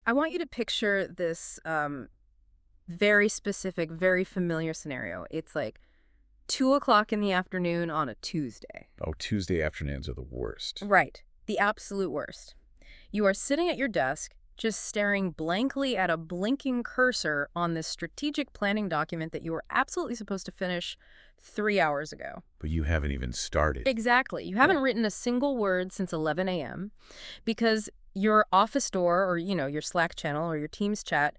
I want you to picture this very specific, very familiar scenario. It's like 2 o'clock in the afternoon on a Tuesday. Oh, Tuesday afternoons are the worst. Right. The absolute worst. You are sitting at your desk, just staring blankly at a blinking cursor on this strategic planning document that you were absolutely supposed to finish 3 hours ago. But you haven't even started. Exactly. You haven't written a single word since 11 a.m. because your office door or, your Slack channel or your Teams chat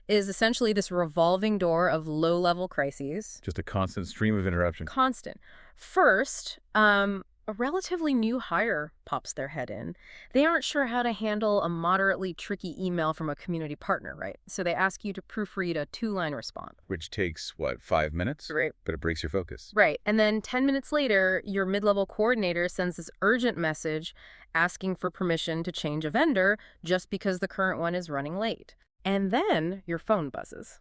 is essentially this revolving door of low-level crises. Just a constant stream of interruption. Constant. First, a relatively new hire pops their head in. They aren't sure how to handle a moderately tricky email from a community partner, right? So they ask you to proofread a 2-line response. Which takes, what, 5 minutes? Right. But it breaks your focus. Right. And then 10 minutes later, your mid-level coordinator sends this urgent message asking for permission to change a vendor just because the current one is running late. And then your phone buzzes.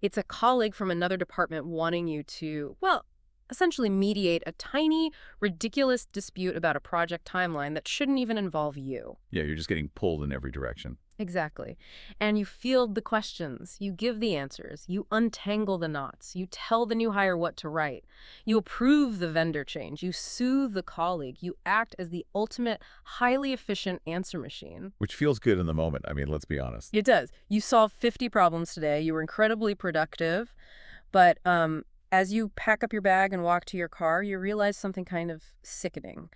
It's a colleague from another department wanting you to, well, essentially mediate a tiny, ridiculous dispute about a project timeline that shouldn't even involve you. Yeah, you're just getting pulled in every direction. Exactly. And you field the questions, you give the answers, you untangle the knots, you tell the new hire what to write, you approve the vendor change, you soothe the colleague, you act as the ultimate, highly efficient answer machine. Which feels good in the moment. I mean, let's be honest. It does. You solved 50 problems today, you were incredibly productive, but as you pack up your bag and walk to your car, you realize something kind of sickening.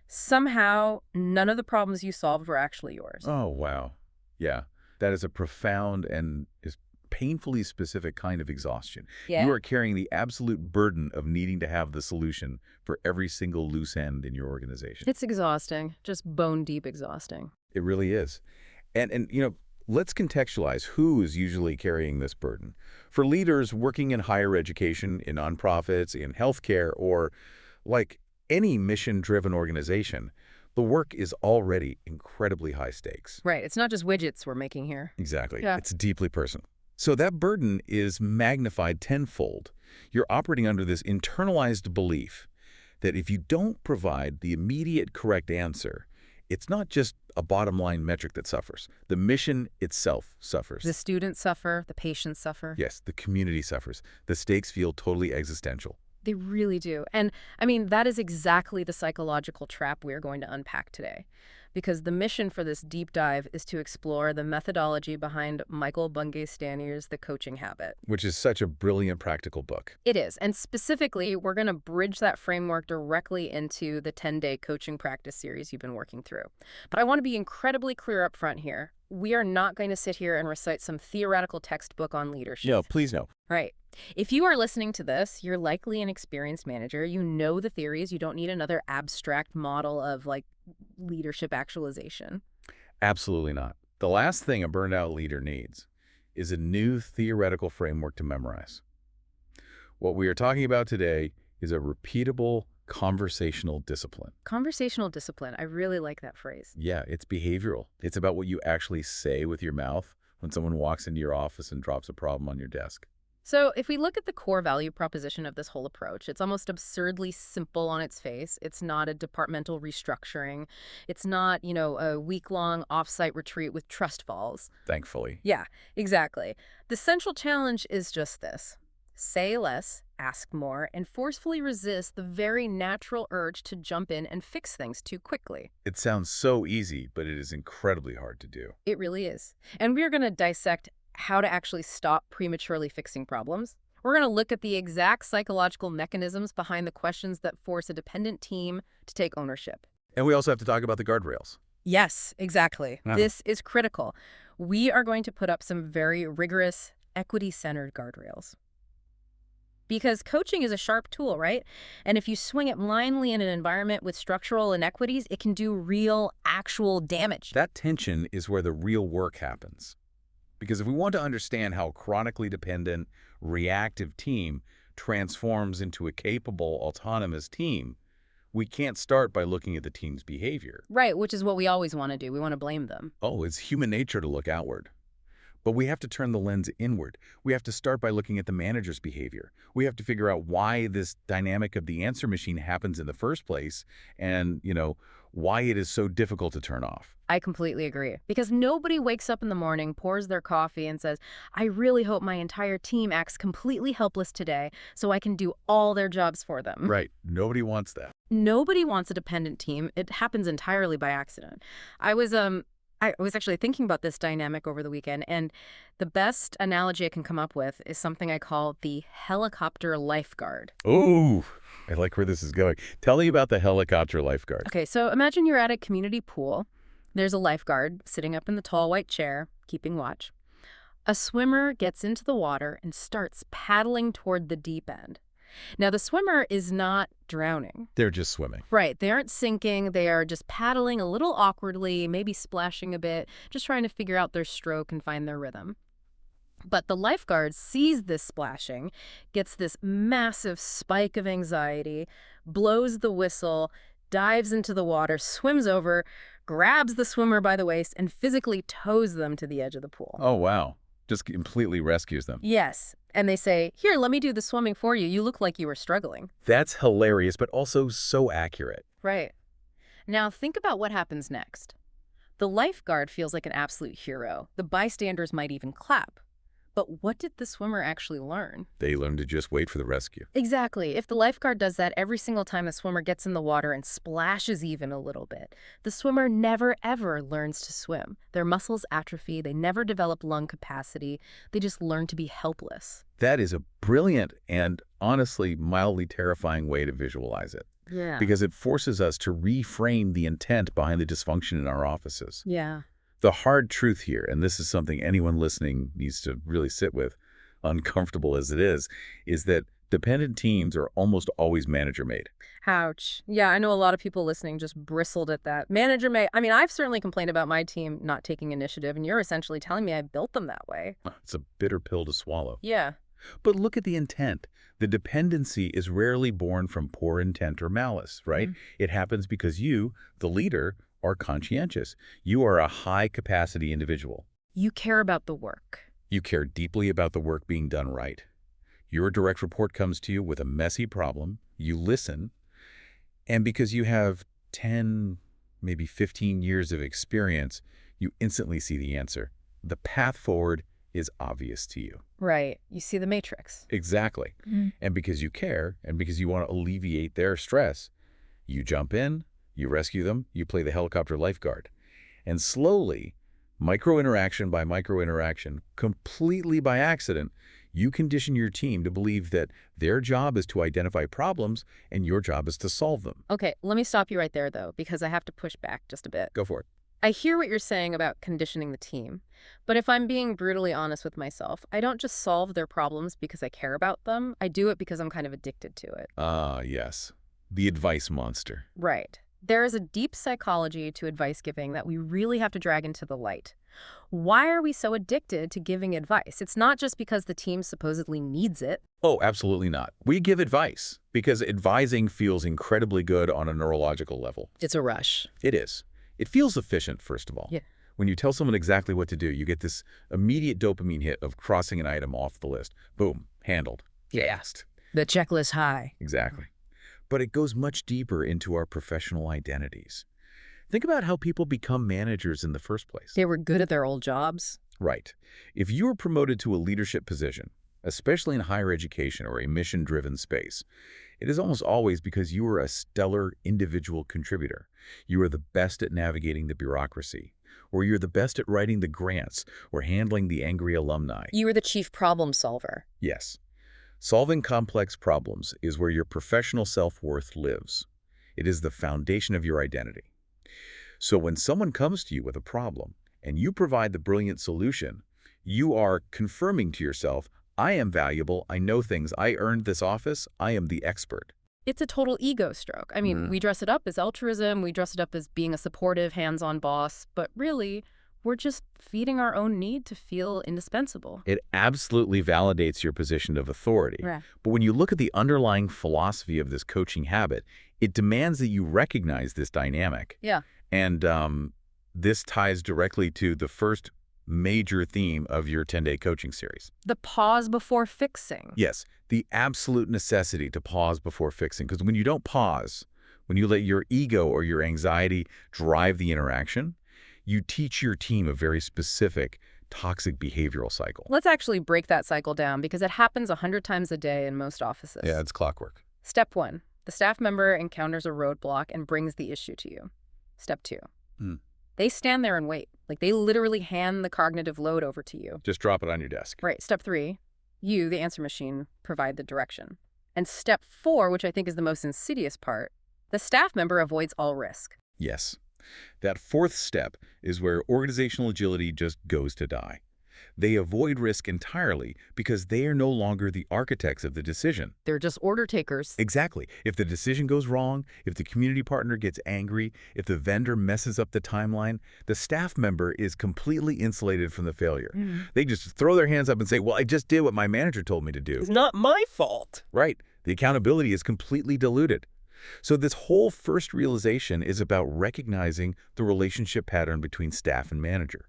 Somehow, none of the problems you solved were actually yours. Oh, wow. Yeah, that is a profound and is painfully specific kind of exhaustion. Yeah. You are carrying the absolute burden of needing to have the solution for every single loose end in your organization. It's exhausting, just bone-deep exhausting. It really is. And let's contextualize who is usually carrying this burden. For leaders working in higher education, in nonprofits, in healthcare, or like any mission-driven organization, the work is already incredibly high stakes. Right. It's not just widgets we're making here. Exactly. Yeah. It's deeply personal. So that burden is magnified tenfold. You're operating under this internalized belief that if you don't provide the immediate correct answer, it's not just a bottom-line metric that suffers. The mission itself suffers. The students suffer, the patients suffer. Yes, the community suffers. The stakes feel totally existential. They really do. And I mean, that is exactly the psychological trap we're going to unpack today. Because the mission for this deep dive is to explore the methodology behind Michael Bungay Stanier's The Coaching Habit. Which is such a brilliant practical book. It is. And specifically, we're going to bridge that framework directly into the 10-day coaching practice series you've been working through. But I want to be incredibly clear up front here. We are not going to sit here and recite some theoretical textbook on leadership. No, please no. Right. If you are listening to this, you're likely an experienced manager. You know the theories. You don't need another abstract model of, leadership actualization. Absolutely not. The last thing a burned out leader needs is a new theoretical framework to memorize. What we are talking about today is a repeatable conversational discipline. Conversational discipline. I really like that phrase. Yeah, it's behavioral. It's about what you actually say with your mouth when someone walks into your office and drops a problem on your desk. So if we look at the core value proposition of this whole approach, it's almost absurdly simple on its face. It's not a departmental restructuring. It's not, a week-long off-site retreat with trust falls. Thankfully. Yeah, exactly. The central challenge is just this. Say less, ask more, and forcefully resist the very natural urge to jump in and fix things too quickly. It sounds so easy, but it is incredibly hard to do. It really is. And we're going to dissect how to actually stop prematurely fixing problems. We're going to look at the exact psychological mechanisms behind the questions that force a dependent team to take ownership. And we also have to talk about the guardrails. Yes, exactly. Wow. This is critical. We are going to put up some very rigorous, equity-centered guardrails. Because coaching is a sharp tool, right? And if you swing it blindly in an environment with structural inequities, it can do real, actual damage. That tension is where the real work happens. Because if we want to understand how a chronically dependent, reactive team transforms into a capable, autonomous team, we can't start by looking at the team's behavior. Right, which is what we always want to do. We want to blame them. Oh, it's human nature to look outward. But we have to turn the lens inward. We have to start by looking at the manager's behavior. We have to figure out why this dynamic of the answer machine happens in the first place and, why it is so difficult to turn off. I completely agree. Because nobody wakes up in the morning, pours their coffee, and says, I really hope my entire team acts completely helpless today so I can do all their jobs for them. Right. Nobody wants that. Nobody wants a dependent team. It happens entirely by accident. I was actually thinking about this dynamic over the weekend, and the best analogy I can come up with is something I call the helicopter lifeguard. Ooh, I like where this is going. Tell me about the helicopter lifeguard. Okay, so imagine you're at a community pool. There's a lifeguard sitting up in the tall white chair, keeping watch. A swimmer gets into the water and starts paddling toward the deep end. Now, the swimmer is not drowning. They're just swimming. Right, they aren't sinking. They are just paddling a little awkwardly, maybe splashing a bit, just trying to figure out their stroke and find their rhythm. But the lifeguard sees this splashing, gets this massive spike of anxiety, blows the whistle, dives into the water, swims over, grabs the swimmer by the waist, and physically tows them to the edge of the pool. Oh, wow. Just completely rescues them. Yes. And they say, here, let me do the swimming for you. You look like you were struggling. That's hilarious, but also so accurate. Right. Now, think about what happens next. The lifeguard feels like an absolute hero. The bystanders might even clap. But what did the swimmer actually learn? They learn to just wait for the rescue. Exactly. If the lifeguard does that every single time the swimmer gets in the water and splashes even a little bit, the swimmer never, ever learns to swim. Their muscles atrophy. They never develop lung capacity. They just learn to be helpless. That is a brilliant and honestly mildly terrifying way to visualize it. Yeah. Because it forces us to reframe the intent behind the dysfunction in our offices. Yeah. The hard truth here, and this is something anyone listening needs to really sit with, uncomfortable as it is that dependent teams are almost always manager-made. Ouch. Yeah, I know a lot of people listening just bristled at that. Manager may, I mean, I've certainly complained about my team not taking initiative, and you're essentially telling me I built them that way. It's a bitter pill to swallow. Yeah. But look at the intent. The dependency is rarely born from poor intent or malice, right? It happens because you, the leader, are conscientious. You are a high-capacity individual. You care about the work. You care deeply about the work being done right. Your direct report comes to you with a messy problem. You listen. And because you have 10, maybe 15 years of experience, you instantly see the answer. The path forward is obvious to you. Right. You see the matrix. Exactly. And because you care, and because you want to alleviate their stress, you jump in, you rescue them, you play the helicopter lifeguard. And slowly, micro-interaction by micro-interaction, completely by accident, you condition your team to believe that their job is to identify problems and your job is to solve them. Okay, let me stop you right there, though, because I have to push back just a bit. Go for it. I hear what you're saying about conditioning the team, but if I'm being brutally honest with myself, I don't just solve their problems because I care about them. I do it because I'm kind of addicted to it. Ah, yes. The advice monster. Right. There is a deep psychology to advice giving that we really have to drag into the light. Why are we so addicted to giving advice? It's not just because the team supposedly needs it. Oh, absolutely not. We give advice because advising feels incredibly good on a neurological level. It's a rush. It is. It feels efficient, first of all. Yeah. When you tell someone exactly what to do, you get this immediate dopamine hit of crossing an item off the list. Boom, handled. Fast. The checklist high. Exactly. But it goes much deeper into our professional identities. Think about how people become managers in the first place. They were good at their old jobs. Right. If you were promoted to a leadership position, especially in higher education or a mission-driven space, it is almost always because you were a stellar individual contributor. You were the best at navigating the bureaucracy, or you're the best at writing the grants or handling the angry alumni. You were the chief problem solver. Yes. Solving complex problems is where your professional self-worth lives. It is the foundation of your identity. So when someone comes to you with a problem and you provide the brilliant solution, you are confirming to yourself, I am valuable, I know things, I earned this office, I am the expert. It's a total ego stroke. I mean, we dress it up as altruism, we dress it up as being a supportive, hands-on boss, but really, we're just feeding our own need to feel indispensable. It absolutely validates your position of authority. Right. But when you look at the underlying philosophy of this coaching habit, it demands that you recognize this dynamic. Yeah. And this ties directly to the first major theme of your 10-day coaching series. The pause before fixing. Yes, the absolute necessity to pause before fixing. Because when you don't pause, when you let your ego or your anxiety drive the interaction, you teach your team a very specific toxic behavioral cycle. Let's actually break that cycle down because it happens 100 times a day in most offices. Yeah, it's clockwork. Step 1. The staff member encounters a roadblock and brings the issue to you. Step 2. They stand there and wait. Like they literally hand the cognitive load over to you. Just drop it on your desk. Right. Step 3. You, the answer machine, provide the direction. And step 4, which I think is the most insidious part, the staff member avoids all risk. Yes. That fourth step is where organizational agility just goes to die. They avoid risk entirely because they are no longer the architects of the decision. They're just order takers. Exactly. If the decision goes wrong, if the community partner gets angry, if the vendor messes up the timeline, the staff member is completely insulated from the failure. They just throw their hands up and say, well, I just did what my manager told me to do. It's not my fault. Right. The accountability is completely diluted. So this whole first realization is about recognizing the relationship pattern between staff and manager.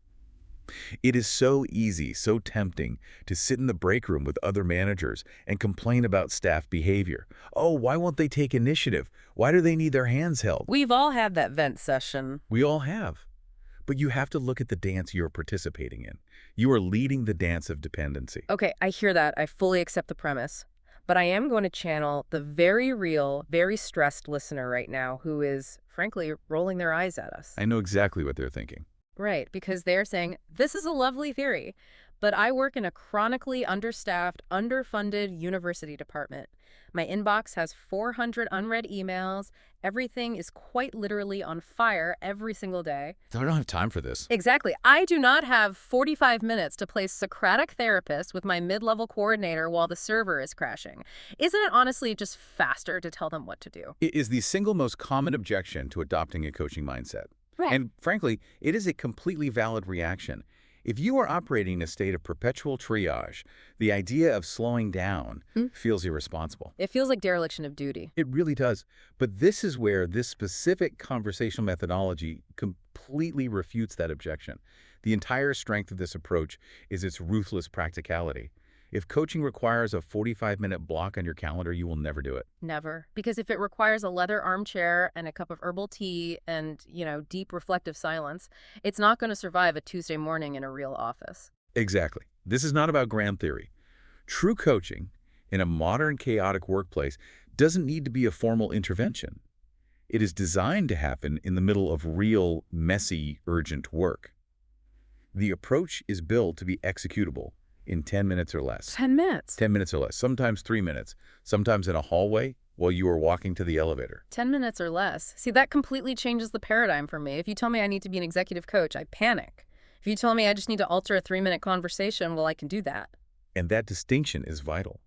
It is so easy, so tempting to sit in the break room with other managers and complain about staff behavior. Oh, why won't they take initiative? Why do they need their hands held? We've all had that vent session. We all have. But you have to look at the dance you're participating in. You are leading the dance of dependency. Okay, I hear that. I fully accept the premise. But I am going to channel the very real, very stressed listener right now who is, frankly, rolling their eyes at us. I know exactly what they're thinking. Right, because they're saying, this is a lovely theory, but I work in a chronically understaffed, underfunded university department. My inbox has 400 unread emails. Everything is quite literally on fire every single day. I don't have time for this. Exactly. I do not have 45 minutes to play Socratic therapist with my mid-level coordinator while the server is crashing. Isn't it honestly just faster to tell them what to do? It is the single most common objection to adopting a coaching mindset. Right. And frankly, it is a completely valid reaction. If you are operating in a state of perpetual triage, the idea of slowing down feels irresponsible. It feels like dereliction of duty. It really does. But this is where this specific conversational methodology completely refutes that objection. The entire strength of this approach is its ruthless practicality. If coaching requires a 45-minute block on your calendar, you will never do it. Never. Because if it requires a leather armchair and a cup of herbal tea and, deep reflective silence, it's not going to survive a Tuesday morning in a real office. Exactly. This is not about grand theory. True coaching in a modern chaotic workplace doesn't need to be a formal intervention. It is designed to happen in the middle of real, messy, urgent work. The approach is built to be executable in 10 minutes or less. 10 minutes? 10 minutes or less, sometimes 3 minutes, sometimes in a hallway while you are walking to the elevator. 10 minutes or less. See, that completely changes the paradigm for me. If you tell me I need to be an executive coach, I panic. If you tell me I just need to alter a 3-minute conversation, well, I can do that. And that distinction is vital.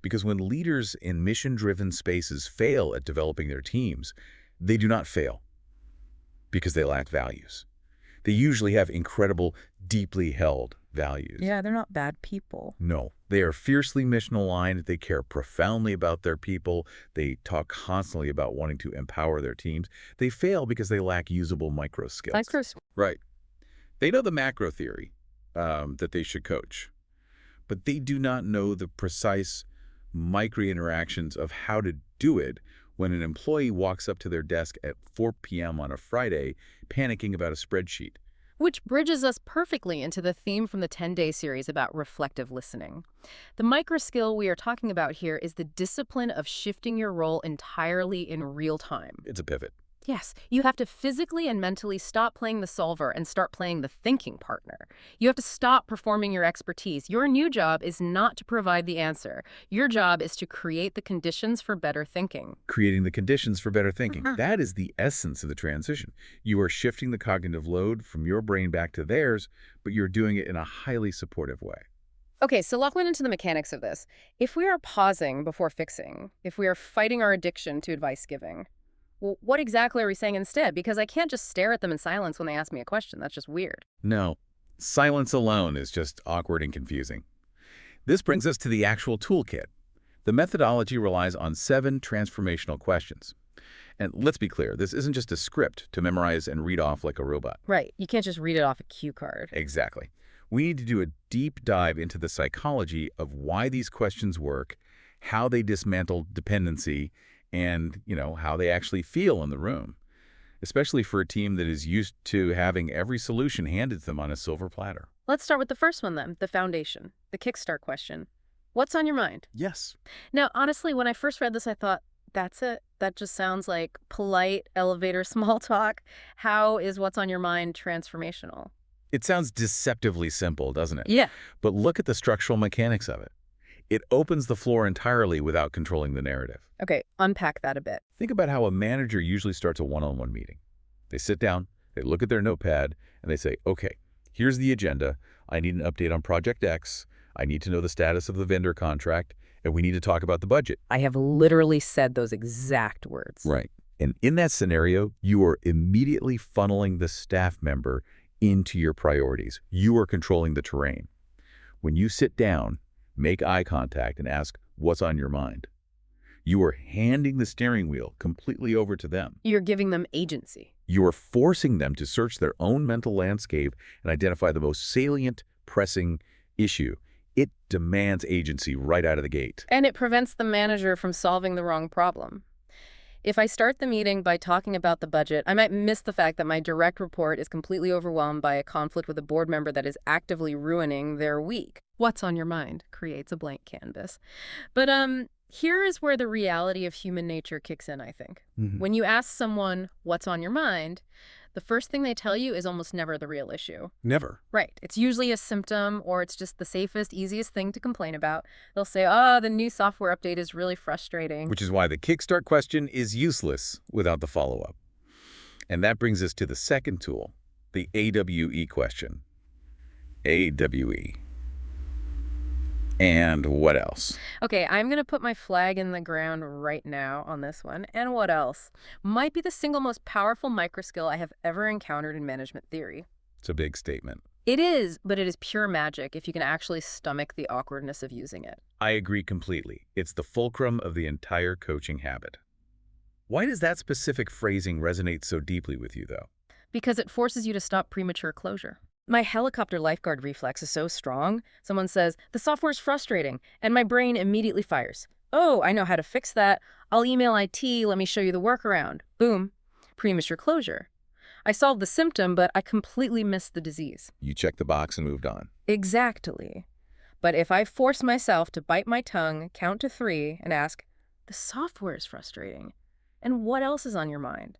Because when leaders in mission-driven spaces fail at developing their teams, they do not fail because they lack values. They usually have incredible, deeply held values. Yeah, they're not bad people. No, they are fiercely mission-aligned. They care profoundly about their people. They talk constantly about wanting to empower their teams. They fail because they lack usable micro skills. Right. They know the macro theory that they should coach, but they do not know the precise micro interactions of how to do it when an employee walks up to their desk at 4 p.m. on a Friday panicking about a spreadsheet. Which bridges us perfectly into the theme from the 10-day series about reflective listening. The micro skill we are talking about here is the discipline of shifting your role entirely in real time. It's a pivot. Yes, you have to physically and mentally stop playing the solver and start playing the thinking partner. You have to stop performing your expertise. Your new job is not to provide the answer. Your job is to create the conditions for better thinking. Creating the conditions for better thinking. That is the essence of the transition. You are shifting the cognitive load from your brain back to theirs, but you're doing it in a highly supportive way. Okay, so lock into the mechanics of this. If we are pausing before fixing, if we are fighting our addiction to advice giving, well, what exactly are we saying instead? Because I can't just stare at them in silence when they ask me a question. That's just weird. No, silence alone is just awkward and confusing. This brings us to the actual toolkit. The methodology relies on 7 transformational questions. And let's be clear, this isn't just a script to memorize and read off like a robot. Right. You can't just read it off a cue card. Exactly. We need to do a deep dive into the psychology of why these questions work, how they dismantle dependency, and, how they actually feel in the room, especially for a team that is used to having every solution handed to them on a silver platter. Let's start with the first one then, the foundation, the kickstart question. What's on your mind? Yes. Now, honestly, when I first read this, I thought, that's it. That just sounds like polite elevator small talk. How is what's on your mind transformational? It sounds deceptively simple, doesn't it? Yeah. But look at the structural mechanics of it. It opens the floor entirely without controlling the narrative. Okay, unpack that a bit. Think about how a manager usually starts a one-on-one meeting. They sit down, they look at their notepad, and they say, okay, here's the agenda. I need an update on Project X. I need to know the status of the vendor contract, and we need to talk about the budget. I have literally said those exact words. Right. And in that scenario, you are immediately funneling the staff member into your priorities. You are controlling the terrain. When you sit down, make eye contact, and ask, what's on your mind? You are handing the steering wheel completely over to them. You're giving them agency. You are forcing them to search their own mental landscape and identify the most salient, pressing issue. It demands agency right out of the gate. And it prevents the manager from solving the wrong problem. If I start the meeting by talking about the budget, I might miss the fact that my direct report is completely overwhelmed by a conflict with a board member that is actively ruining their week. What's on your mind creates a blank canvas. But here is where the reality of human nature kicks in, I think. When you ask someone, what's on your mind, the first thing they tell you is almost never the real issue. Never. Right. It's usually a symptom, or it's just the safest, easiest thing to complain about. They'll say, oh, the new software update is really frustrating. Which is why the kickstart question is useless without the follow-up. And that brings us to the second tool, the AWE question. AWE. And what else? Okay, I'm going to put my flag in the ground right now on this one. And what else? Might be the single most powerful microskill I have ever encountered in management theory. It's a big statement. It is, but it is pure magic if you can actually stomach the awkwardness of using it. I agree completely. It's the fulcrum of the entire coaching habit. Why does that specific phrasing resonate so deeply with you, though? Because it forces you to stop premature closure. My helicopter lifeguard reflex is so strong. Someone says, the software's frustrating, and my brain immediately fires. Oh, I know how to fix that. I'll email IT, let me show you the workaround. Boom. Premature closure. I solved the symptom, but I completely missed the disease. You checked the box and moved on. Exactly. But if I force myself to bite my tongue, count to 3, and ask, the software is frustrating, and what else is on your mind?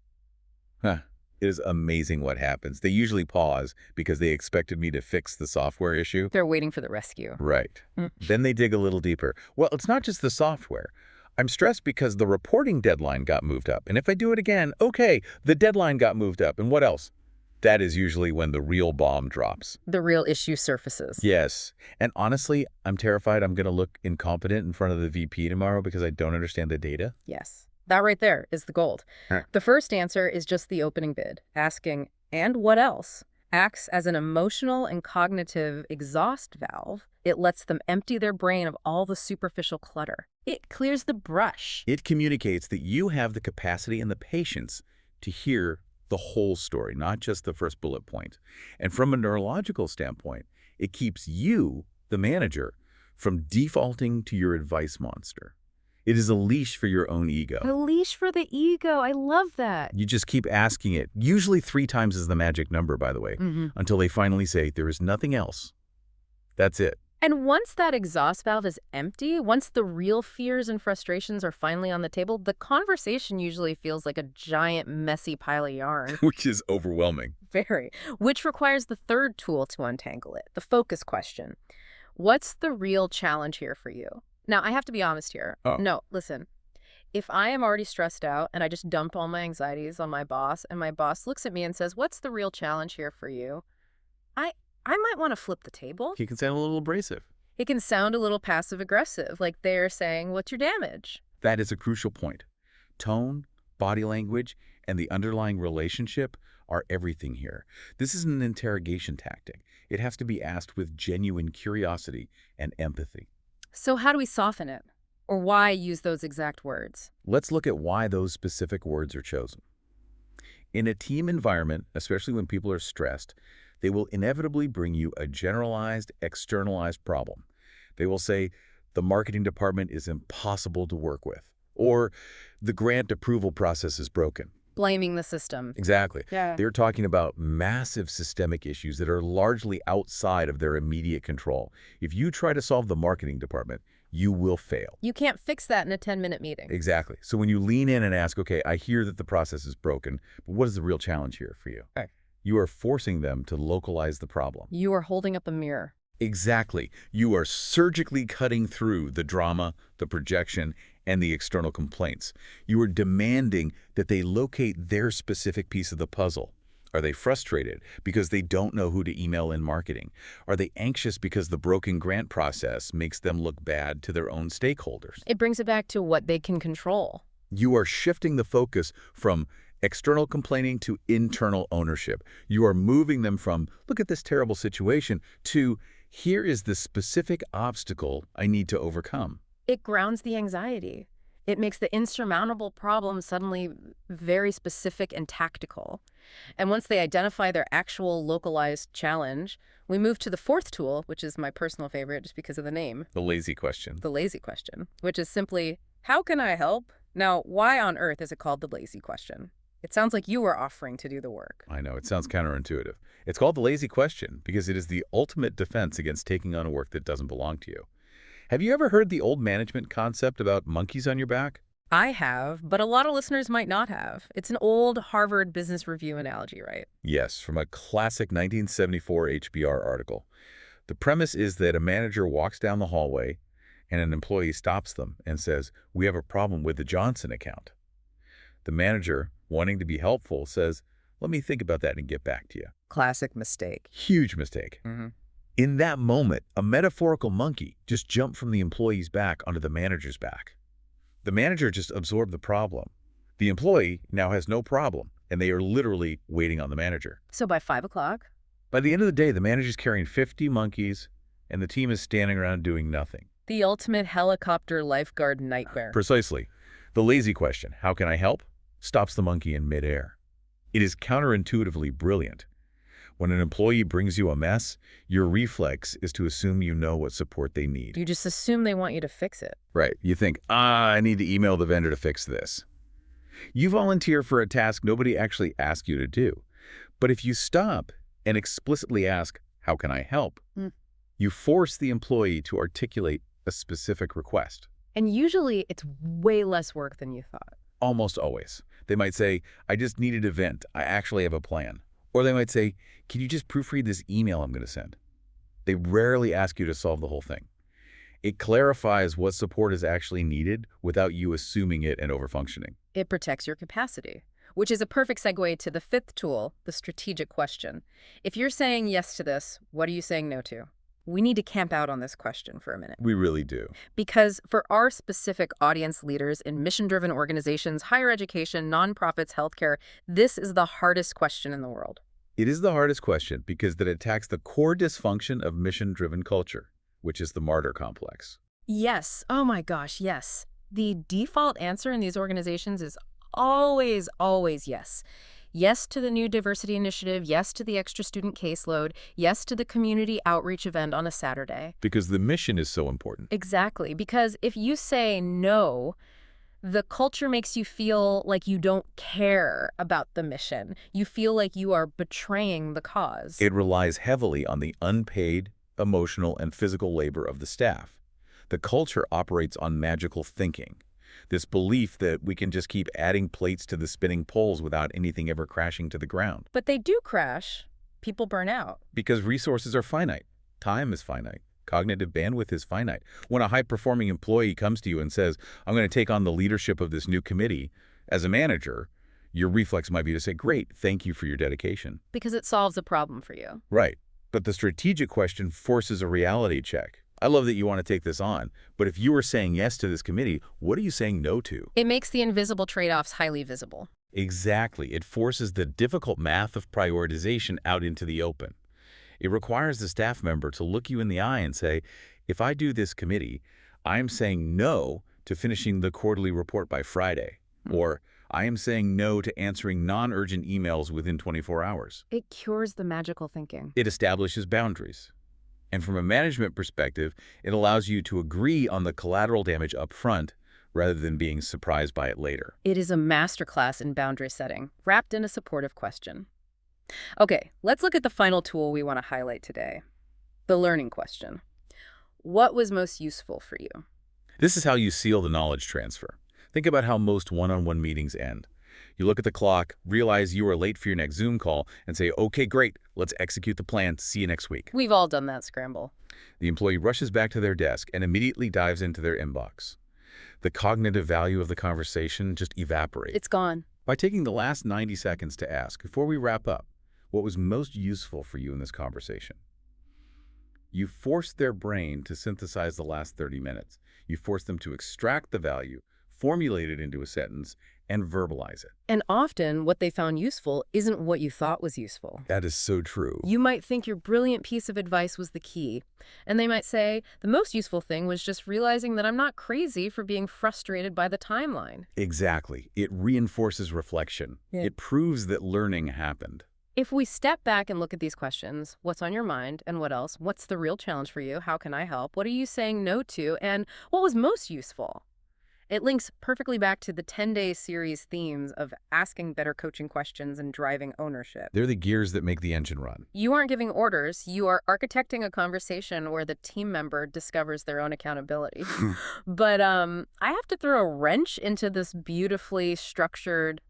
Huh. It is amazing what happens. They usually pause because they expected me to fix the software issue. They're waiting for the rescue. Right. Then they dig a little deeper. Well, it's not just the software. I'm stressed because the reporting deadline got moved up. And if I do it again, okay, the deadline got moved up. And what else? That is usually when the real bomb drops. The real issue surfaces. Yes. And honestly, I'm terrified I'm going to look incompetent in front of the VP tomorrow because I don't understand the data. Yes. That right there is the gold. Huh. The first answer is just the opening bid, asking, and what else? Acts as an emotional and cognitive exhaust valve. It lets them empty their brain of all the superficial clutter. It clears the brush. It communicates that you have the capacity and the patience to hear the whole story, not just the first bullet point. And from a neurological standpoint, it keeps you, the manager, from defaulting to your advice monster. It is a leash for your own ego. A leash for the ego. I love that. You just keep asking it. Usually 3 times is the magic number, by the way, until they finally say, there is nothing else. That's it. And once that exhaust valve is empty, once the real fears and frustrations are finally on the table, the conversation usually feels like a giant, messy pile of yarn. Which is overwhelming. Very. Which requires the third tool to untangle it, the focus question. What's the real challenge here for you? Now, I have to be honest here. Oh. No, listen. If I am already stressed out and I just dump all my anxieties on my boss and my boss looks at me and says, what's the real challenge here for you? I might want to flip the table. He can sound a little abrasive. It can sound a little passive-aggressive, like they're saying, what's your damage? That is a crucial point. Tone, body language, and the underlying relationship are everything here. This is an interrogation tactic. It has to be asked with genuine curiosity and empathy. So how do we soften it? Or why use those exact words? Let's look at why those specific words are chosen. In a team environment, especially when people are stressed, they will inevitably bring you a generalized, externalized problem. They will say, the marketing department is impossible to work with, or the grant approval process is broken. Blaming the system. Exactly. Yeah. They're talking about massive systemic issues that are largely outside of their immediate control. If you try to solve the marketing department, you will fail. You can't fix that in a 10-minute meeting. Exactly. So when you lean in and ask, okay, I hear that the process is broken, but what is the real challenge here for you? Okay. You are forcing them to localize the problem. You are holding up a mirror. Exactly. You are surgically cutting through the drama, the projection, and the external complaints. You are demanding that they locate their specific piece of the puzzle. Are they frustrated because they don't know who to email in marketing? Are they anxious because the broken grant process makes them look bad to their own stakeholders? It brings it back to what they can control. You are shifting the focus from external complaining to internal ownership. You are moving them from, look at this terrible situation, to, here is the specific obstacle I need to overcome. It grounds the anxiety. It makes the insurmountable problem suddenly very specific and tactical. And once they identify their actual localized challenge, we move to the fourth tool, which is my personal favorite just because of the name. The lazy question. The lazy question, which is simply, how can I help? Now, why on earth is it called the lazy question? It sounds like you were offering to do the work. I know, it sounds counterintuitive. It's called the lazy question because it is the ultimate defense against taking on work that doesn't belong to you. Have you ever heard the old management concept about monkeys on your back? I have, but a lot of listeners might not have. It's an old Harvard Business Review analogy, right? Yes, from a classic 1974 HBR article. The premise is that a manager walks down the hallway and an employee stops them and says, "We have a problem with the Johnson account." The manager, wanting to be helpful, says, "Let me think about that and get back to you." Classic mistake. Huge mistake. Mm-hmm. In that moment, a metaphorical monkey just jumped from the employee's back onto the manager's back. The manager just absorbed the problem. The employee now has no problem, and they are literally waiting on the manager. So by 5 o'clock? By the end of the day, the manager's carrying 50 monkeys, and the team is standing around doing nothing. The ultimate helicopter lifeguard nightmare. Precisely. The lazy question, how can I help, stops the monkey in midair. It is counterintuitively brilliant. When an employee brings you a mess, your reflex is to assume you know what support they need. You just assume they want you to fix it. Right. You think, I need to email the vendor to fix this. You volunteer for a task nobody actually asked you to do. But if you stop and explicitly ask, how can I help? You force the employee to articulate a specific request. And usually it's way less work than you thought. Almost always. They might say, I just needed a vent. I actually have a plan. Or they might say, can you just proofread this email I'm going to send? They rarely ask you to solve the whole thing. It clarifies what support is actually needed without you assuming it and overfunctioning. It protects your capacity, which is a perfect segue to the fifth tool, the strategic question. If you're saying yes to this, what are you saying no to? We need to camp out on this question for a minute. We really do. Because for our specific audience leaders in mission-driven organizations, higher education, nonprofits, healthcare, this is the hardest question in the world. It is the hardest question because it attacks the core dysfunction of mission-driven culture, which is the martyr complex. Yes. Oh my gosh, yes. The default answer in these organizations is always, always yes. Yes to the new diversity initiative, yes to the extra student caseload, yes to the community outreach event on a Saturday. Because the mission is so important. Exactly, because if you say no, the culture makes you feel like you don't care about the mission. You feel like you are betraying the cause. It relies heavily on the unpaid, emotional, and physical labor of the staff. The culture operates on magical thinking. This belief that we can just keep adding plates to the spinning poles without anything ever crashing to the ground. But they do crash. People burn out. Because resources are finite. Time is finite. Cognitive bandwidth is finite. When a high-performing employee comes to you and says, I'm going to take on the leadership of this new committee, as a manager, your reflex might be to say, great, thank you for your dedication. Because it solves a problem for you. Right. But the strategic question forces a reality check. I love that you want to take this on, but if you are saying yes to this committee, what are you saying no to? It makes the invisible trade-offs highly visible. Exactly. It forces the difficult math of prioritization out into the open. It requires the staff member to look you in the eye and say, if I do this committee, I'm saying no to finishing the quarterly report by Friday. Or I am saying no to answering non-urgent emails within 24 hours. It cures the magical thinking. It establishes boundaries. And from a management perspective, it allows you to agree on the collateral damage up front rather than being surprised by it later. It is a masterclass in boundary setting, wrapped in a supportive question. Okay, let's look at the final tool we want to highlight today. The learning question. What was most useful for you? This is how you seal the knowledge transfer. Think about how most one-on-one meetings end. You look at the clock, realize you are late for your next Zoom call, and say, okay, great, let's execute the plan. See you next week. We've all done that scramble. The employee rushes back to their desk and immediately dives into their inbox. The cognitive value of the conversation just evaporates. It's gone. By taking the last 90 seconds to ask, before we wrap up, what was most useful for you in this conversation? You forced their brain to synthesize the last 30 minutes. You forced them to extract the value, formulate it into a sentence, and verbalize it. And often, what they found useful isn't what you thought was useful. That is so true. You might think your brilliant piece of advice was the key, and they might say, the most useful thing was just realizing that I'm not crazy for being frustrated by the timeline. Exactly. It reinforces reflection. Yeah. It proves that learning happened. If we step back and look at these questions, what's on your mind and what else? What's the real challenge for you? How can I help? What are you saying no to? And what was most useful? It links perfectly back to the 10-day series themes of asking better coaching questions and driving ownership. They're the gears that make the engine run. You aren't giving orders. You are architecting a conversation where the team member discovers their own accountability. But I have to throw a wrench into this beautifully structured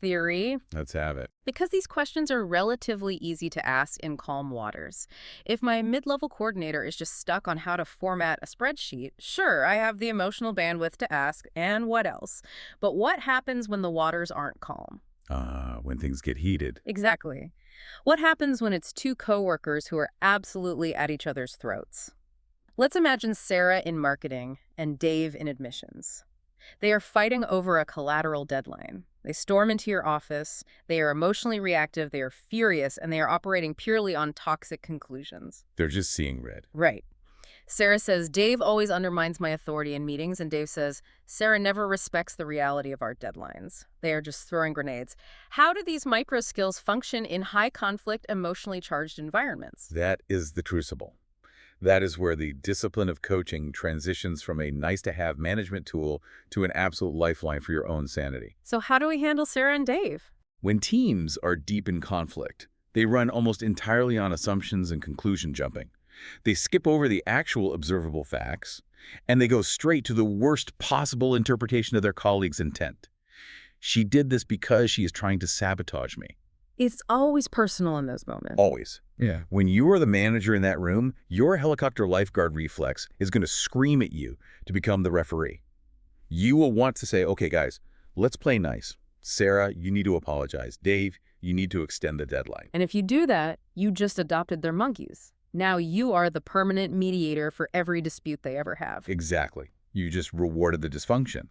theory. Let's have it. Because these questions are relatively easy to ask in calm waters. If my mid-level coordinator is just stuck on how to format a spreadsheet, sure, I have the emotional bandwidth to ask, and what else? But what happens when the waters aren't calm? When things get heated. Exactly. What happens when it's two coworkers who are absolutely at each other's throats? Let's imagine Sarah in marketing and Dave in admissions. They are fighting over a collateral deadline. They storm into your office, they are emotionally reactive, they are furious, and they are operating purely on toxic conclusions. They're just seeing red. Right. Sarah says, Dave always undermines my authority in meetings, and Dave says, Sarah never respects the reality of our deadlines. They are just throwing grenades. How do these micro skills function in high-conflict, emotionally charged environments? That is the crucible. That is where the discipline of coaching transitions from a nice-to-have management tool to an absolute lifeline for your own sanity. So how do we handle Sarah and Dave? When teams are deep in conflict, they run almost entirely on assumptions and conclusion jumping. They skip over the actual observable facts, and they go straight to the worst possible interpretation of their colleague's intent. She did this because she is trying to sabotage me. It's always personal in those moments. Always. Yeah. When you are the manager in that room, your helicopter lifeguard reflex is going to scream at you to become the referee. You will want to say, okay, guys, let's play nice. Sarah, you need to apologize. Dave, you need to extend the deadline. And if you do that, you just adopted their monkeys. Now you are the permanent mediator for every dispute they ever have. Exactly. You just rewarded the dysfunction.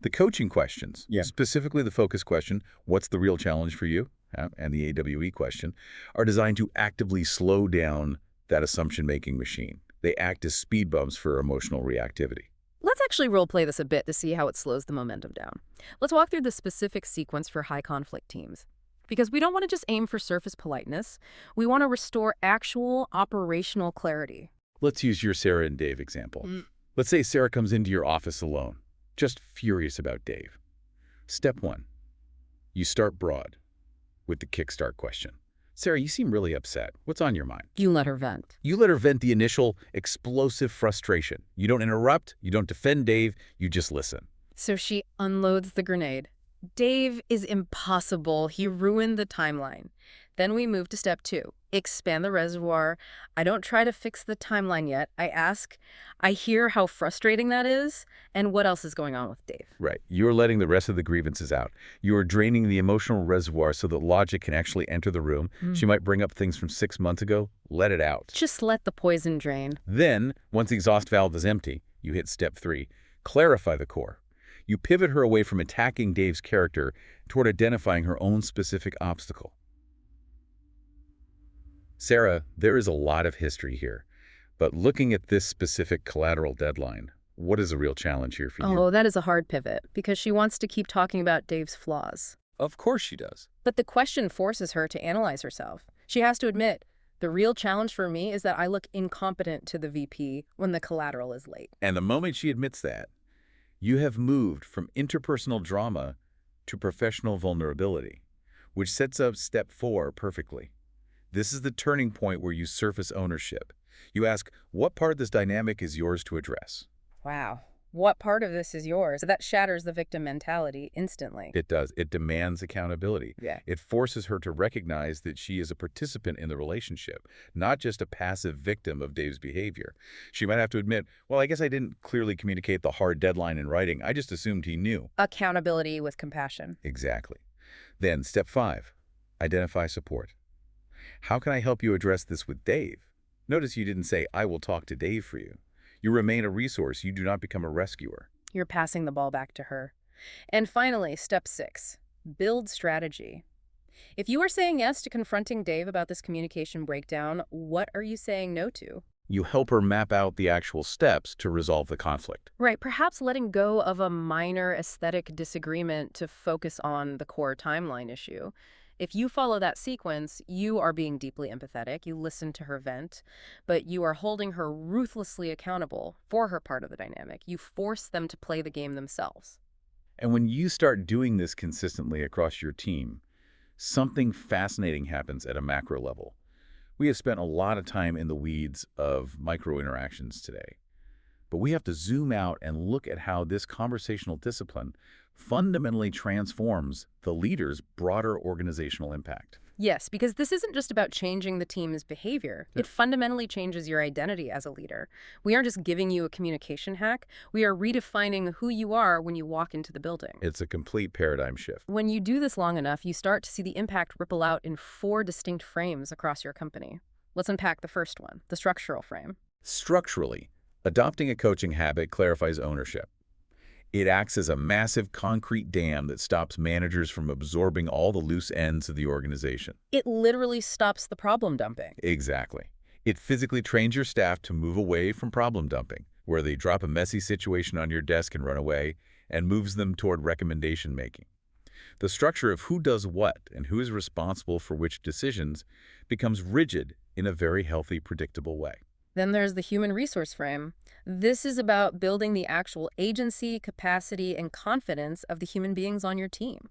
The coaching questions, specifically the focus question, what's the real challenge for you? And the AWE question, are designed to actively slow down that assumption-making machine. They act as speed bumps for emotional reactivity. Let's actually role-play this a bit to see how it slows the momentum down. Let's walk through the specific sequence for high-conflict teams. Because we don't want to just aim for surface politeness. We want to restore actual operational clarity. Let's use your Sarah and Dave example. Let's say Sarah comes into your office alone, just furious about Dave. Step 1. You start broad with the kickstart question. Sarah, you seem really upset. What's on your mind? You let her vent. You let her vent the initial explosive frustration. You don't interrupt, you don't defend Dave, you just listen. So she unloads the grenade. Dave is impossible. He ruined the timeline. Then we move to step 2. Expand the reservoir. I don't try to fix the timeline yet. I ask, I hear how frustrating that is, and what else is going on with Dave? Right. You're letting the rest of the grievances out. You are draining the emotional reservoir so that logic can actually enter the room. She might bring up things from 6 months ago. Let it out. Just let the poison drain. Then, once the exhaust valve is empty, you hit step 3. Clarify the core. You pivot her away from attacking Dave's character toward identifying her own specific obstacle. Sarah, there is a lot of history here, but looking at this specific collateral deadline, What is a real challenge here for you? Oh, that is a hard pivot because she wants to keep talking about Dave's flaws. Of course she does. But the question forces her to analyze herself. She has to admit, the real challenge for me is that I look incompetent to the VP when the collateral is late. And the moment she admits that, you have moved from interpersonal drama to professional vulnerability, which sets up step 4 perfectly. This is the turning point where you surface ownership. You ask, what part of this dynamic is yours to address? Wow. What part of this is yours? That shatters the victim mentality instantly. It does. It demands accountability. Yeah. It forces her to recognize that she is a participant in the relationship, not just a passive victim of Dave's behavior. She might have to admit, well, I guess I didn't clearly communicate the hard deadline in writing. I just assumed he knew. Accountability with compassion. Exactly. Then, step 5, identify support. How can I help you address this with Dave? Notice you didn't say, I will talk to Dave for you. You remain a resource. You do not become a rescuer. You're passing the ball back to her. And finally, step 6, build strategy. If you are saying yes to confronting Dave about this communication breakdown, what are you saying no to? You help her map out the actual steps to resolve the conflict. Right, perhaps letting go of a minor aesthetic disagreement to focus on the core timeline issue. If you follow that sequence, you are being deeply empathetic, you listen to her vent, but you are holding her ruthlessly accountable for her part of the dynamic. You force them to play the game themselves. And when you start doing this consistently across your team, something fascinating happens at a macro level. We have spent a lot of time in the weeds of micro-interactions today, but we have to zoom out and look at how this conversational discipline fundamentally transforms the leader's broader organizational impact. Yes, because this isn't just about changing the team's behavior. It fundamentally changes your identity as a leader. We aren't just giving you a communication hack. We are redefining who you are when you walk into the building. It's a complete paradigm shift. When you do this long enough, you start to see the impact ripple out in 4 distinct frames across your company. Let's unpack the first one, the structural frame. Structurally, adopting a coaching habit clarifies ownership. It acts as a massive concrete dam that stops managers from absorbing all the loose ends of the organization. It literally stops the problem dumping. Exactly. It physically trains your staff to move away from problem dumping, where they drop a messy situation on your desk and run away, and moves them toward recommendation making. The structure of who does what and who is responsible for which decisions becomes rigid in a very healthy, predictable way. Then there's the human resource frame. This is about building the actual agency, capacity, and confidence of the human beings on your team.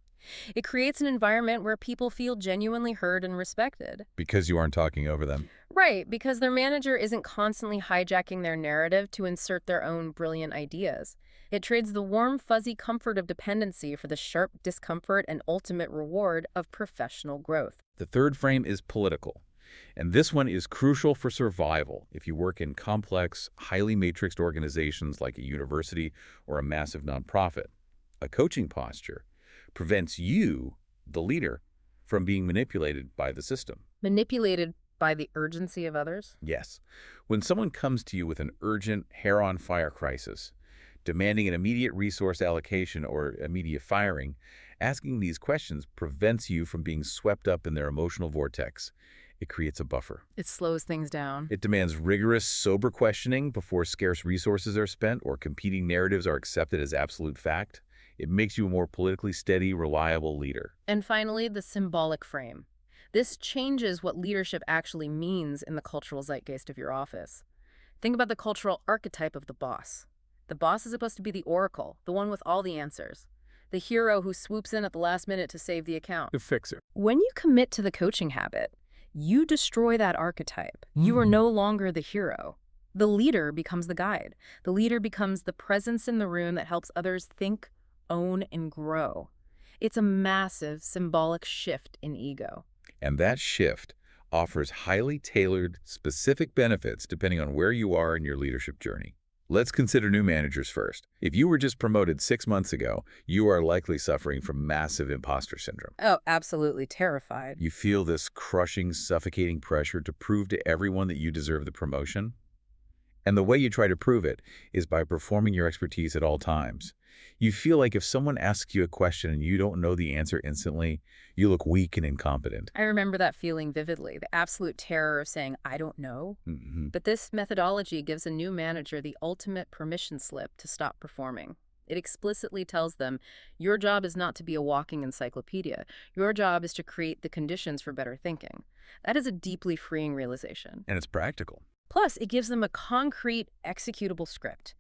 It creates an environment where people feel genuinely heard and respected. Because you aren't talking over them. Right, because their manager isn't constantly hijacking their narrative to insert their own brilliant ideas. It trades the warm, fuzzy comfort of dependency for the sharp discomfort and ultimate reward of professional growth. The third frame is political. And this one is crucial for survival if you work in complex, highly matrixed organizations like a university or a massive nonprofit. A coaching posture prevents you, the leader, from being manipulated by the system. Manipulated by the urgency of others? Yes. When someone comes to you with an urgent, hair-on-fire crisis, demanding an immediate resource allocation or immediate firing, asking these questions prevents you from being swept up in their emotional vortex. It creates a buffer. It slows things down. It demands rigorous, sober questioning before scarce resources are spent or competing narratives are accepted as absolute fact. It makes you a more politically steady, reliable leader. And finally, the symbolic frame. This changes what leadership actually means in the cultural zeitgeist of your office. Think about the cultural archetype of the boss. The boss is supposed to be the oracle, the one with all the answers. The hero who swoops in at the last minute to save the account. The fixer. When you commit to the coaching habit, you destroy that archetype. You are no longer the hero. The leader becomes the guide. The leader becomes the presence in the room that helps others think, own, and grow. It's a massive symbolic shift in ego. And that shift offers highly tailored, specific benefits depending on where you are in your leadership journey. Let's consider new managers first. If you were just promoted 6 months ago, you are likely suffering from massive imposter syndrome. Oh, absolutely terrified. You feel this crushing, suffocating pressure to prove to everyone that you deserve the promotion. And the way you try to prove it is by performing your expertise at all times. You feel like if someone asks you a question and you don't know the answer instantly, you look weak and incompetent. I remember that feeling vividly, the absolute terror of saying, I don't know. But this methodology gives a new manager the ultimate permission slip to stop performing. It explicitly tells them, your job is not to be a walking encyclopedia. Your job is to create the conditions for better thinking. That is a deeply freeing realization. And it's practical. Plus, it gives them a concrete, executable script.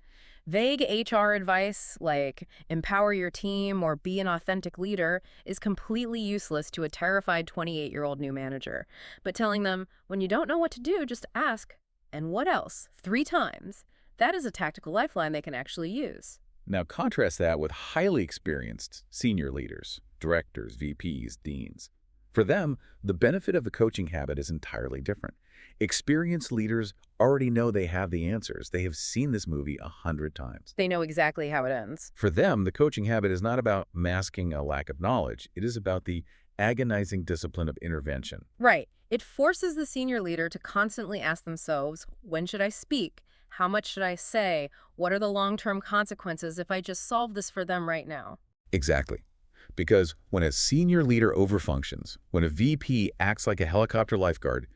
Vague HR advice like empower your team or be an authentic leader is completely useless to a terrified 28-year-old new manager. But telling them, when you don't know what to do, just ask, and what else, 3 times, that is a tactical lifeline they can actually use. Now contrast that with highly experienced senior leaders, directors, VPs, deans. For them, the benefit of the coaching habit is entirely different. Experienced leaders already know they have the answers. They have seen this movie 100 times. They know exactly how it ends. For them, the coaching habit is not about masking a lack of knowledge. It is about the agonizing discipline of intervention. Right. It forces the senior leader to constantly ask themselves, when should I speak? How much should I say? What are the long-term consequences if I just solve this for them right now? Exactly. Because when a senior leader overfunctions, when a VP acts like a helicopter lifeguard,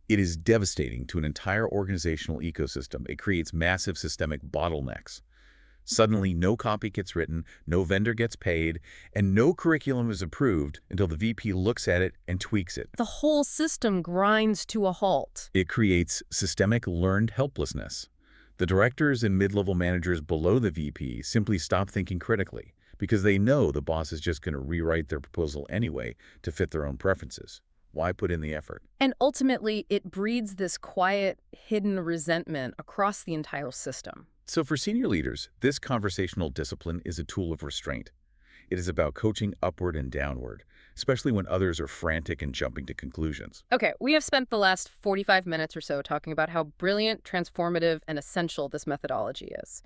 it is devastating to an entire organizational ecosystem. It creates massive systemic bottlenecks. Suddenly, no copy gets written, no vendor gets paid, and no curriculum is approved until the VP looks at it and tweaks it. The whole system grinds to a halt. It creates systemic learned helplessness. The directors and mid-level managers below the VP simply stop thinking critically because they know the boss is just going to rewrite their proposal anyway to fit their own preferences. Why put in the effort? And ultimately, it breeds this quiet, hidden resentment across the entire system. So for senior leaders, this conversational discipline is a tool of restraint. It is about coaching upward and downward, especially when others are frantic and jumping to conclusions. Okay, we have spent the last 45 minutes or so talking about how brilliant, transformative, and essential this methodology is.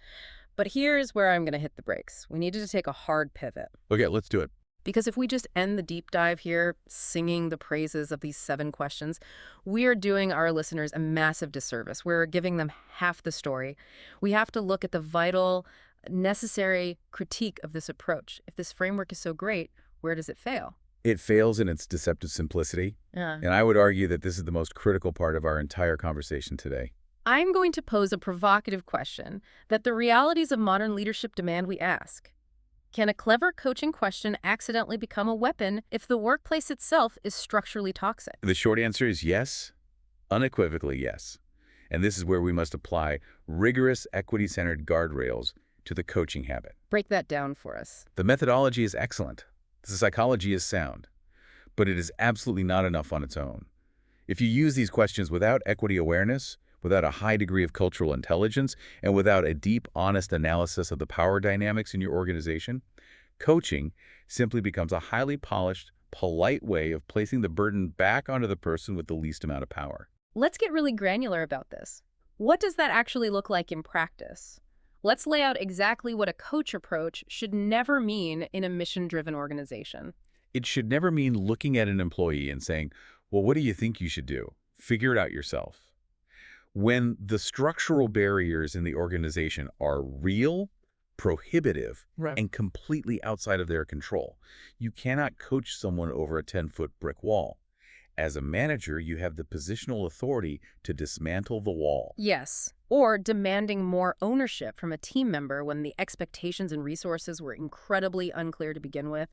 But here's where I'm going to hit the brakes. We needed to take a hard pivot. Okay, let's do it. Because if we just end the deep dive here, singing the praises of these 7 questions, we are doing our listeners a massive disservice. We're giving them half the story. We have to look at the vital, necessary critique of this approach. If this framework is so great, where does it fail? It fails in its deceptive simplicity, Yeah. and I would argue that this is the most critical part of our entire conversation today. I'm going to pose a provocative question that the realities of modern leadership demand we ask. Can a clever coaching question accidentally become a weapon if the workplace itself is structurally toxic? The short answer is yes, unequivocally yes. And this is where we must apply rigorous equity-centered guardrails to the coaching habit. Break that down for us. The methodology is excellent. The psychology is sound. But it is absolutely not enough on its own. If you use these questions without equity awareness, without a high degree of cultural intelligence, and without a deep, honest analysis of the power dynamics in your organization, coaching simply becomes a highly polished, polite way of placing the burden back onto the person with the least amount of power. Let's get really granular about this. What does that actually look like in practice? Let's lay out exactly what a coach approach should never mean in a mission-driven organization. It should never mean looking at an employee and saying, well, what do you think you should do? Figure it out yourself. When the structural barriers in the organization are real, prohibitive, and completely outside of their control, you cannot coach someone over a 10-foot brick wall. As a manager, you have the positional authority to dismantle the wall. Yes, or demanding more ownership from a team member when the expectations and resources were incredibly unclear to begin with.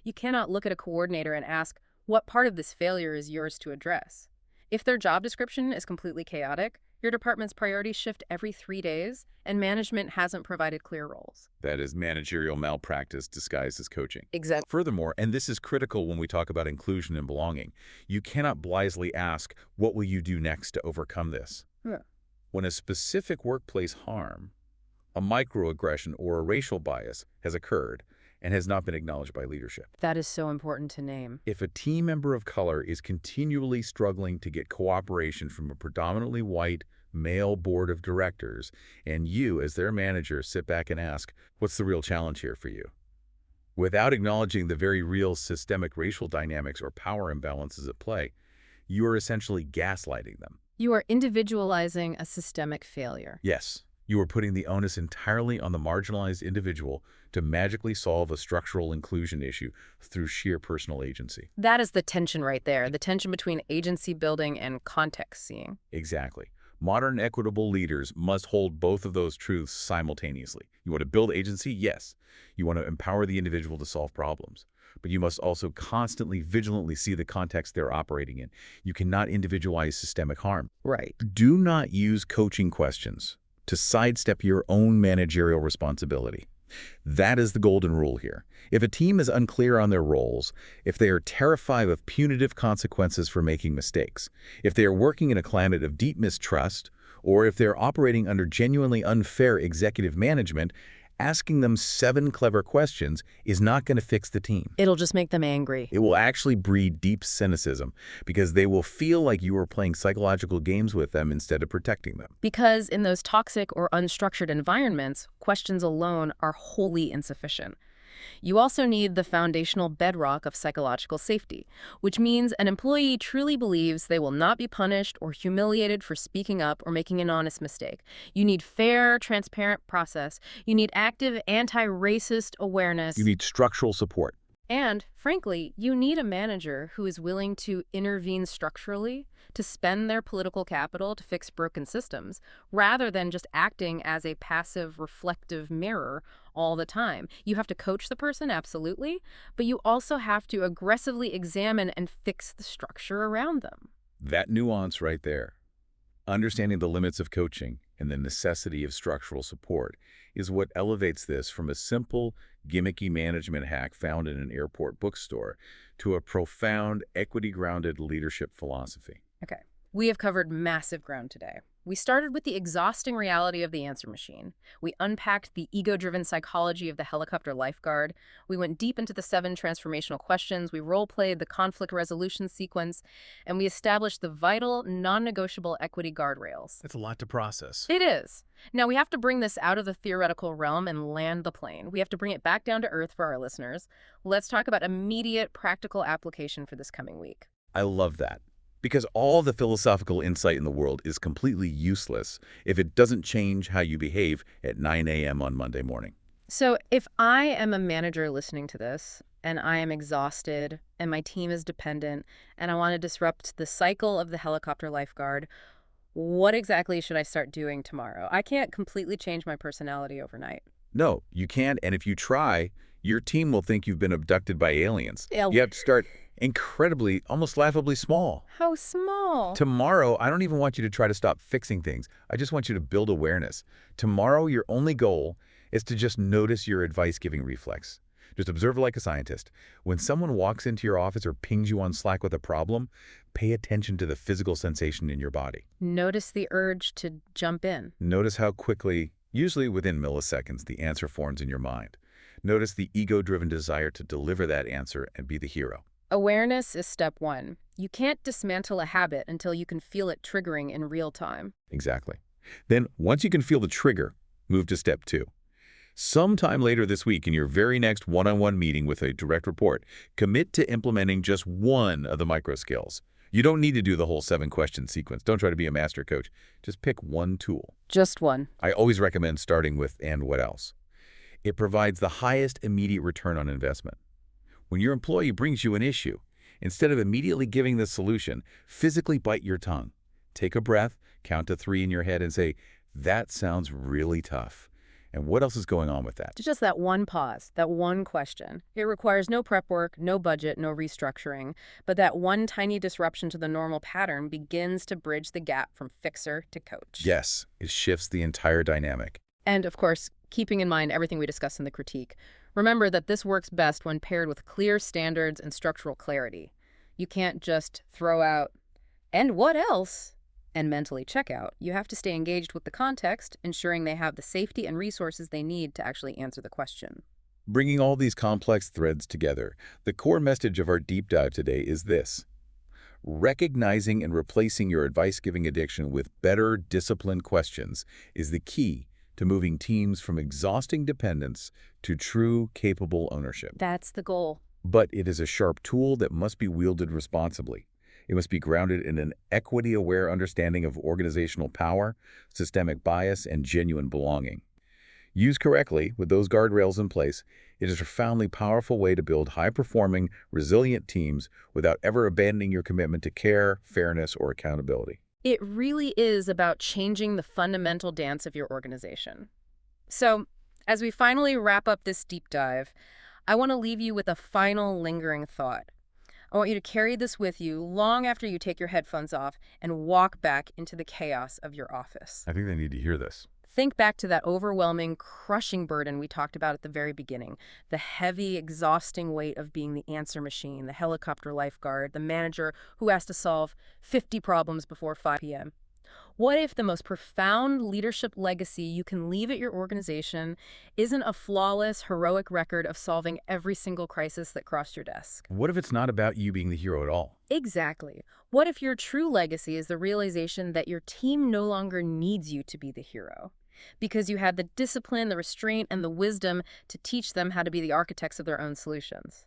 You cannot look at a coordinator and ask, what part of this failure is yours to address? If their job description is completely chaotic, your department's priorities shift every 3 days, and management hasn't provided clear roles. That is managerial malpractice disguised as coaching. Exactly. Furthermore, and this is critical when we talk about inclusion and belonging, you cannot blithely ask, what will you do next to overcome this? Yeah. When a specific workplace harm, a microaggression or a racial bias has occurred and has not been acknowledged by leadership. That is so important to name. If a team member of color is continually struggling to get cooperation from a predominantly white, male board of directors, and you, as their manager, sit back and ask, what's the real challenge here for you? Without acknowledging the very real systemic racial dynamics or power imbalances at play, you are essentially gaslighting them. You are individualizing a systemic failure. Yes, you are putting the onus entirely on the marginalized individual to magically solve a structural inclusion issue through sheer personal agency. That is the tension right there, the tension between agency building and context seeing. Exactly. Modern equitable leaders must hold both of those truths simultaneously. You want to build agency? Yes. You want to empower the individual to solve problems. But you must also constantly, vigilantly see the context they're operating in. You cannot individualize systemic harm. Right. Do not use coaching questions to sidestep your own managerial responsibility. That is the golden rule here. If a team is unclear on their roles, if they are terrified of punitive consequences for making mistakes, if they are working in a climate of deep mistrust, or if they're operating under genuinely unfair executive management, asking them 7 clever questions is not going to fix the team. It'll just make them angry. It will actually breed deep cynicism because they will feel like you are playing psychological games with them instead of protecting them. Because in those toxic or unstructured environments, questions alone are wholly insufficient. You also need the foundational bedrock of psychological safety, which means an employee truly believes they will not be punished or humiliated for speaking up or making an honest mistake. You need fair, transparent process. You need active anti-racist awareness. You need structural support. And, frankly, you need a manager who is willing to intervene structurally, to spend their political capital to fix broken systems, rather than just acting as a passive, reflective mirror all the time. You have to coach the person, absolutely, but you also have to aggressively examine and fix the structure around them. That nuance right there, understanding the limits of coaching and the necessity of structural support, is what elevates this from a simple, gimmicky management hack found in an airport bookstore to a profound, equity-grounded leadership philosophy. Okay, we have covered massive ground today. We started with the exhausting reality of the answer machine. We unpacked the ego-driven psychology of the helicopter lifeguard. We went deep into the 7 transformational questions. We role-played the conflict resolution sequence. And we established the vital, non-negotiable equity guardrails. That's a lot to process. It is. Now, we have to bring this out of the theoretical realm and land the plane. We have to bring it back down to earth for our listeners. Let's talk about immediate practical application for this coming week. I love that. Because all the philosophical insight in the world is completely useless if it doesn't change how you behave at 9 a.m. on Monday morning. So if I am a manager listening to this, and I am exhausted, and my team is dependent, and I want to disrupt the cycle of the helicopter lifeguard, what exactly should I start doing tomorrow? I can't completely change my personality overnight. No, you can't, and if you try, your team will think you've been abducted by aliens. You have to start incredibly, almost laughably small. How small? Tomorrow, I don't even want you to try to stop fixing things. I just want you to build awareness. Tomorrow, your only goal is to just notice your advice-giving reflex. Just observe like a scientist. When someone walks into your office or pings you on Slack with a problem, pay attention to the physical sensation in your body. Notice the urge to jump in. Notice how quickly, usually within milliseconds, the answer forms in your mind. Notice the ego-driven desire to deliver that answer and be the hero. Awareness is step 1. You can't dismantle a habit until you can feel it triggering in real time. Exactly. Then, once you can feel the trigger, move to step 2. Sometime later this week, in your very next one-on-one meeting with a direct report, commit to implementing just one of the micro skills. You don't need to do the whole 7-question sequence. Don't try to be a master coach. Just pick one tool. Just one. I always recommend starting with "and what else?" It provides the highest immediate return on investment. When your employee brings you an issue, instead of immediately giving the solution, physically bite your tongue. Take a breath, count to 3 in your head, and say, "That sounds really tough. And what else is going on with that?" Just that one pause, that one question. It requires no prep work, no budget, no restructuring, but that one tiny disruption to the normal pattern begins to bridge the gap from fixer to coach. Yes, it shifts the entire dynamic. And, of course, keeping in mind everything we discussed in the critique, remember that this works best when paired with clear standards and structural clarity. You can't just throw out, "and what else?" and mentally check out. You have to stay engaged with the context, ensuring they have the safety and resources they need to actually answer the question. Bringing all these complex threads together, the core message of our deep dive today is this: recognizing and replacing your advice-giving addiction with better, disciplined questions is the key to moving teams from exhausting dependence to true, capable ownership. That's the goal. But it is a sharp tool that must be wielded responsibly. It must be grounded in an equity-aware understanding of organizational power, systemic bias, and genuine belonging. Used correctly, with those guardrails in place, it is a profoundly powerful way to build high-performing, resilient teams without ever abandoning your commitment to care, fairness, or accountability. It really is about changing the fundamental dance of your organization. So, as we finally wrap up this deep dive, I want to leave you with a final lingering thought. I want you to carry this with you long after you take your headphones off and walk back into the chaos of your office. I think they need to hear this. Think back to that overwhelming, crushing burden we talked about at the very beginning. The heavy, exhausting weight of being the answer machine, the helicopter lifeguard, the manager who has to solve 50 problems before 5 p.m. What if the most profound leadership legacy you can leave at your organization isn't a flawless, heroic record of solving every single crisis that crossed your desk? What if it's not about you being the hero at all? Exactly. What if your true legacy is the realization that your team no longer needs you to be the hero? Because you had the discipline, the restraint, and the wisdom to teach them how to be the architects of their own solutions.